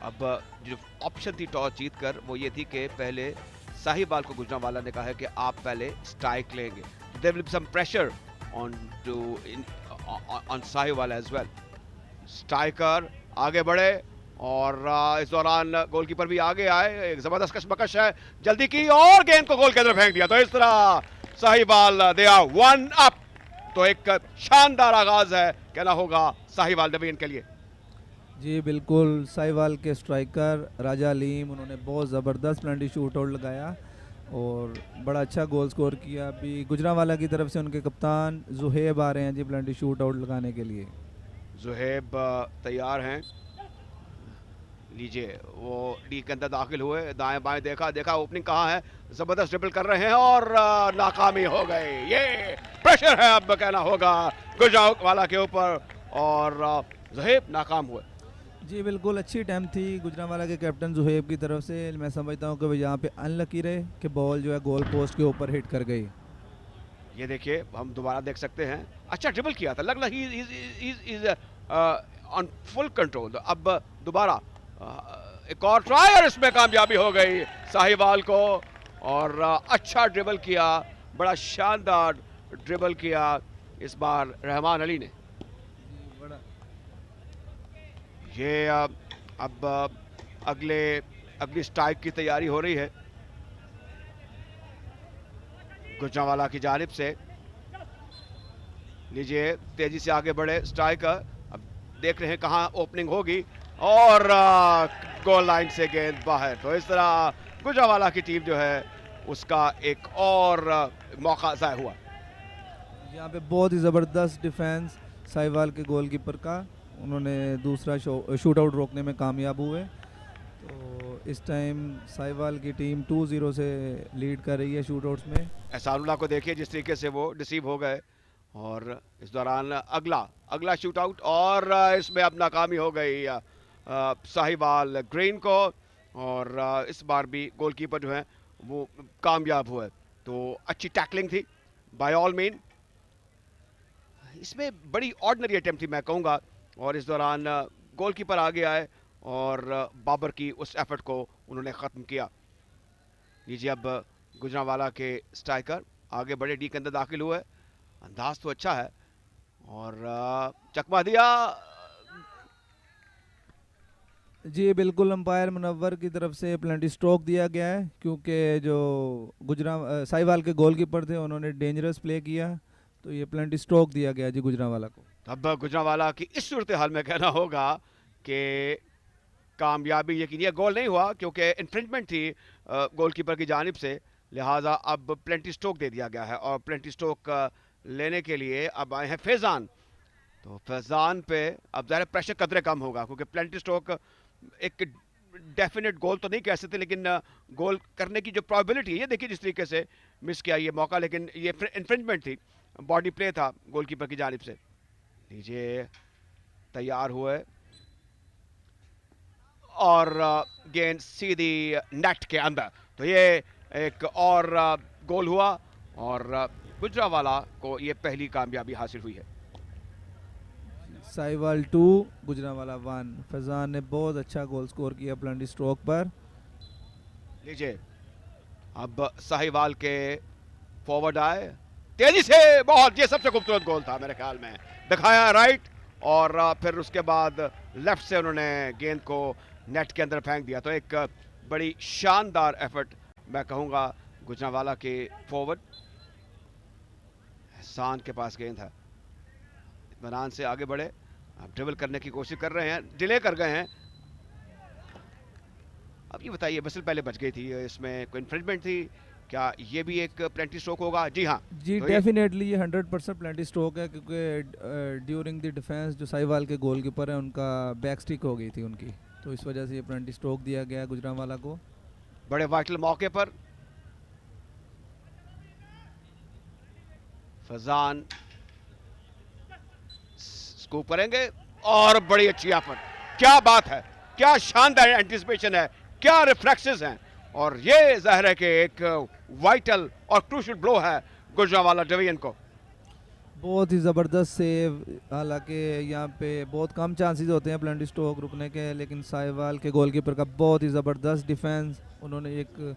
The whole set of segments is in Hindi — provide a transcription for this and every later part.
अब जो ऑप्शन थी टॉस जीतकर वो ये थी कि पहले साहिवाल को गुजरांवाला ने कहा है कि आप पहले स्ट्राइक लेंगे। There will be some pressure on to on Sahiwal as well. Striker आगे बढ़े और इस दौरान गोलकीपर भी आगे आए। एक जबरदस्त कशमकश है, जल्दी की और गेंद को गोल के अंदर फेंक दिया। तो इस तरह साहिवाल दे आर 1 अप। तो एक शानदार आगाज है कहना होगा साहिवाल डिवीजन के लिए। जी बिल्कुल, साहिवाल के स्ट्राइकर राजा अलीम, उन्होंने बहुत ज़बरदस्त पेनल्टी शूट आउट लगाया और बड़ा अच्छा गोल स्कोर किया। अभी गुजरांवाला की तरफ से उनके कप्तान जुहेब आ रहे हैं जी पेनल्टी शूट आउट लगाने के लिए। जुहेब तैयार हैं। लीजिए वो डी के अंदर दाखिल हुए, दाएं बाएं देखा ओपनिंग कहाँ है, जबरदस्त ड्रिबल कर रहे हैं और नाकामी हो गई। ये प्रेशर है अब कहना होगा गुजरांवाला के ऊपर और जुहेब नाकाम हुए। जी बिल्कुल, अच्छी अटैम्प्ट थी गुजरांवाला के कैप्टन जुहेब की तरफ से। मैं समझता हूँ कि वो यहाँ पे अनलकी रहे कि बॉल जो है गोल पोस्ट के ऊपर हिट कर गई। ये देखिए हम दोबारा देख सकते हैं, अच्छा ड्रिबल किया था, लग रहा ही ऑन फुल कंट्रोल। अब दोबारा एक और ट्राई और इसमें कामयाबी हो गई साहिवाल को और अच्छा ड्रिबल किया, बड़ा शानदार ड्रिबल किया इस बार रहमान अली ने। ये अब अगली स्ट्राइक की तैयारी हो रही है गुजरांवाला की जानिब से। लीजिए तेजी से आगे बढ़े स्ट्राइकर, अब देख रहे हैं कहां ओपनिंग होगी और गोल लाइन से गेंद बाहर। तो इस तरह गुजरांवाला की टीम जो है उसका एक और मौका ज़ाया हुआ। यहाँ पे बहुत ही ज़बरदस्त डिफेंस साहिवाल के गोलकीपर का, उन्होंने दूसरा शूट आउट रोकने में कामयाब हुए। तो इस टाइम साहिवाल की टीम 2-0 से लीड कर रही है शूट आउट्स में। एहसानुल्लाह को देखिए जिस तरीके से वो डिसीव हो गए और इस दौरान अगला शूट आउट और इसमें अब नाकामी हो गई साहिवाल ग्रीन को और इस बार भी गोलकीपर जो है वो कामयाब हुए। तो अच्छी टैकलिंग थी बाय ऑल मीन। इसमें बड़ी ऑर्डिनरी अटेम्प्ट थी मैं कहूँगा और इस दौरान गोलकीपर आगे आए और बाबर की उस एफर्ट को उन्होंने ख़त्म किया। लीजिए अब गुजरांवाला के स्ट्राइकर आगे बढ़े, डी के अंदर दाखिल हुए, अंदाज तो अच्छा है और चकमा दिया। जी बिल्कुल, अंपायर मुनव्वर की तरफ से पेनल्टी स्ट्रोक दिया गया है क्योंकि जो साहिवाल के गोलकीपर थे उन्होंने डेंजरस प्ले किया, तो ये पेनल्टी स्ट्रोक दिया गया जी गुजरांवाला को। अब गुजरांवाला की इस सूरत हाल में कहना होगा कि कामयाबी यकीन, गोल नहीं हुआ क्योंकि इन्फ्रिंजमेंट थी गोलकीपर की जानिब से, लिहाजा अब पेनल्टी स्ट्रोक दे दिया गया है और पेनल्टी स्ट्रोक लेने के लिए अब आए हैं फैजान। तो फैजान पे अब ज़ाहिर प्रेशर कदरे कम होगा क्योंकि पेनल्टी स्ट्रोक एक डेफिनेट गोल तो नहीं कह सकते लेकिन गोल करने की जो प्रोबेबिलिटी है, ये देखिए जिस तरीके से मिस किया ये मौका, लेकिन ये इन्फ्रिंजमेंट थी, बॉडी प्ले था गोलकीपर की जानिब से। लीजिए तैयार हुए और गेंद सीधी नेट के अंदर। तो ये एक और गोल हुआ और गुजरांवाला को ये पहली कामयाबी हासिल हुई है। साहिवाल 2 गुजरांवाला 1। फैजान ने बहुत अच्छा गोल स्कोर किया पेनल्टी स्ट्रोक पर। लीजिए अब साहिवाल के फॉरवर्ड आए तेजी से, बहुत, ये सबसे खूबसूरत गोल था मेरे ख्याल में, दिखाया राइट और फिर उसके बाद लेफ्ट से उन्होंने गेंद को नेट के अंदर फेंक दिया। तो एक बड़ी शानदार एफर्ट मैं कहूँगा गुजरांवाला के फॉरवर्ड एहसान के पास गेंद है, इत्मीनान से आगे बढ़े, अब ड्रिबल करने की कोशिश कर रहे हैं, डिले कर गए हैं। अब ये बताइए बिसल पहले बच गई थी, इसमें कोई इन्फ्रिंजमेंट थी क्या? ये भी एक पेनल्टी स्ट्रोक होगा? जी हाँ जी तो डेफिनेटली ये 100% पेनल्टी स्ट्रोक है क्योंकि ड्यूरिंग द डिफेंस जो साहिवाल के गोलकीपर है उनका बैक स्टिक हो गई थी उनकी, तो इस वजह से ये पेनल्टी स्ट्रोक दिया गया गुजरांवाला को। बड़े वाइटल मौके पर फजान स्कूप करेंगे और बड़ी अच्छी एफर्ट, क्या बात है, क्या शानदार एंटिसिपेशन है, क्या रिफ्लेक्सेस हैं और ये जाहिर है कि एक वाइटल और क्रूशियल ब्लो है गुजरांवाला डिवीजन को। बहुत ही ज़बरदस्त सेव। हालांकि यहाँ पे बहुत कम चांसेस होते हैं प्लेंटी स्टोक रुकने के, लेकिन साहिवाल के गोलकीपर का बहुत ही ज़बरदस्त डिफेंस। उन्होंने एक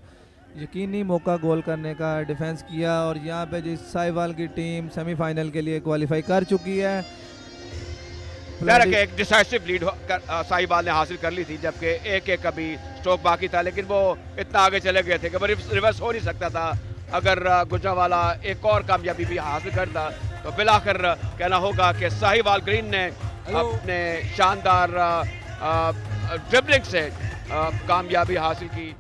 यकीनी मौका गोल करने का डिफेंस किया और यहाँ पे जिस साहिवाल की टीम सेमीफाइनल के लिए क्वालिफाई कर चुकी है। डायरेक्ट एक डिसाइसिव लीड साहिवाल ने हासिल कर ली थी, जबकि एक अभी स्ट्रोक बाकी था, लेकिन वो इतना आगे चले गए थे कि वो रिवर्स हो नहीं सकता था। अगर गुजरांवाला एक और कामयाबी भी हासिल करता तो बिलाखिर कहना होगा कि साहिवाल ग्रीन ने अपने शानदार ड्रिबलिंग से कामयाबी हासिल की।